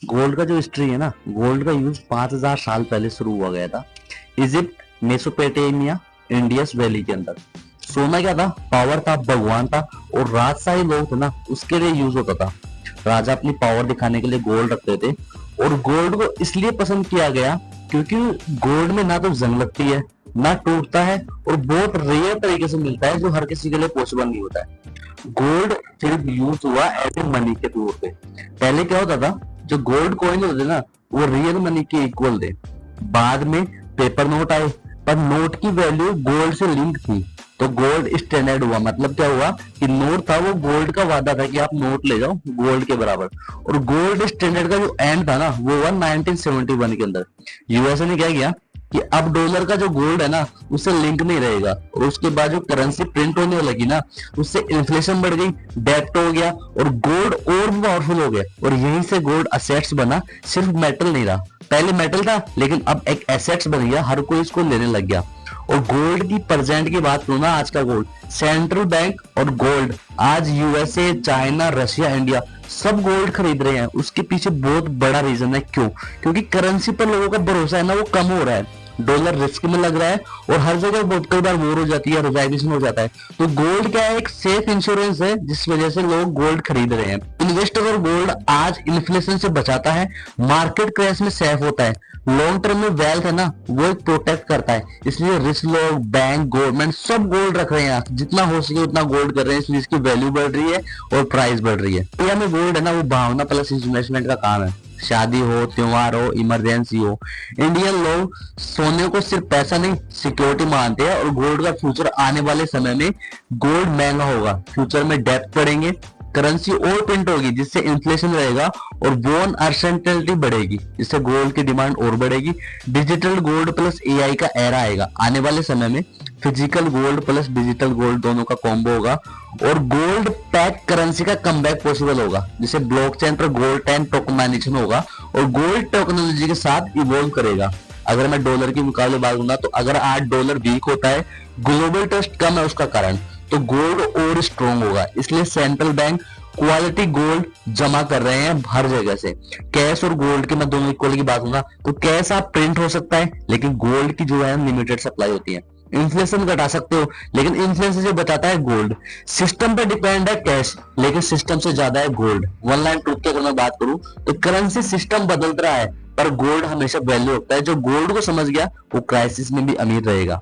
Gold का जो history है ना, गोल्ड का यूज 5000 साल पहले शुरू हुआ गया था इजिप्ट, मेसोपोटामिया, इंडियस वैली के अंदर। सोना क्या था? पावर था, भगवान था। और राजशाही लोग थे ना, उसके लिए यूज होता था। राजा अपनी पावर दिखाने के लिए गोल्ड रखते थे। और गोल्ड को इसलिए पसंद किया गया क्योंकि गोल्ड में ना तो जंग लगती है, ना टूटता है, और बहुत रेयर तरीके से मिलता है, जो हर किसी के लिए पॉसिबल नहीं होता है। गोल्ड सिर्फ यूज हुआ एज ए मनी के तौर पे। पहले क्या होता था, जो गोल्ड कॉइन होते थे ना, वो रियल मनी के इक्वल थे। बाद में पेपर नोट आए, पर नोट की वैल्यू गोल्ड से लिंक थी, तो गोल्ड स्टैंडर्ड हुआ। मतलब क्या हुआ कि नोट था, वो गोल्ड का वादा था कि आप नोट ले जाओ गोल्ड के बराबर। और गोल्ड स्टैंडर्ड का जो एंड था ना, वो हुआ 1971 के अंदर। यूएसए ने क्या किया कि अब डॉलर का जो गोल्ड है ना, उससे लिंक नहीं रहेगा। और उसके बाद जो करेंसी प्रिंट होने लगी ना, उससे इन्फ्लेशन बढ़ गई, डेब्ट हो गया, और गोल्ड और भी पावरफुल हो गया। और यहीं से गोल्ड असेट्स बना, सिर्फ मेटल नहीं रहा। पहले मेटल था, लेकिन अब एक एसेट्स बन गया, हर कोई इसको लेने लग गया। और गोल्ड की प्रेजेंट की बात करूं ना, आज का गोल्ड, सेंट्रल बैंक और गोल्ड, आज यूएसए, चाइना, रशिया, इंडिया सब गोल्ड खरीद रहे हैं। उसके पीछे बहुत बड़ा रीजन है। क्यों? क्योंकि करेंसी पर लोगों का भरोसा है ना, वो कम हो रहा है। डॉलर रिस्क में लग रहा है, और हर जगह बहुत कई बार वॉर हो जाती है, रिजाइनेशन हो जाता है। तो गोल्ड क्या है? एक सेफ इंश्योरेंस है, जिस वजह से लोग गोल्ड खरीद रहे हैं। इन्वेस्टर और गोल्ड आज इन्फ्लेशन से बचाता है, मार्केट क्रैश में सेफ होता है। लॉन्ग टर्म में वेल्थ है ना, वो एक प्रोटेक्ट करता है। इसलिए रिच लोग, बैंक, गवर्नमेंट सब गोल्ड रख रहे हैं। जितना हो सके उतना गोल्ड कर रहे हैं, इसलिए इसकी वैल्यू बढ़ रही है और प्राइस बढ़ रही है। इंडिया में गोल्ड है ना, वो भावना प्लस इन्वेस्टमेंट का काम है। शादी हो, त्योहार हो, इमरजेंसी हो, इंडियन लोग सोने को सिर्फ पैसा नहीं, सिक्योरिटी मानते हैं। और गोल्ड का फ्यूचर आने वाले समय में गोल्ड महंगा होगा, फ्यूचर में डेप्थ बढ़ेंगे, करेंसी और प्रिंट होगी, जिससे इन्फ्लेशन रहेगा, और बोन अनसर्टेनिटी बढ़ेगी, जिससे गोल्ड की डिमांड और बढ़ेगी। डिजिटल गोल्ड प्लस एआई का एरा आएगा आने वाले समय में। Physical gold plus digital gold दोनों का कॉम्बो होगा, और गोल्ड पैक करेंसी का कमबैक पॉसिबल होगा, जिसे ब्लॉकचेन पर गोल्ड टैन टोकनाइजेशन होगा, और गोल्ड टेक्नोलॉजी के साथ इवॉल्व करेगा। अगर मैं डॉलर के मुकाबले बात करूंगा, तो अगर आज डॉलर वीक होता है, ग्लोबल ट्रस्ट कम है उसका कारण, तो गोल्ड और स्ट्रॉन्ग होगा। इसलिए सेंट्रल बैंक क्वालिटी गोल्ड जमा कर रहे हैं हर जगह से। कैश और गोल्ड के मैं दोनों इक्वल की बात करूंगा, तो कैश आप प्रिंट हो सकता है, लेकिन गोल्ड की जो है लिमिटेड सप्लाई होती है। इन्फ्लेशन घटा सकते हो, लेकिन इन्फ्लेशन से बचाता है गोल्ड। सिस्टम पे डिपेंड है कैश, लेकिन सिस्टम से ज्यादा है गोल्ड। वन लाइन ट्रूथ की अगर मैं बात करूं, तो करेंसी सिस्टम बदल रहा है, पर गोल्ड हमेशा वैल्यू होता है। जो गोल्ड को समझ गया, वो क्राइसिस में भी अमीर रहेगा।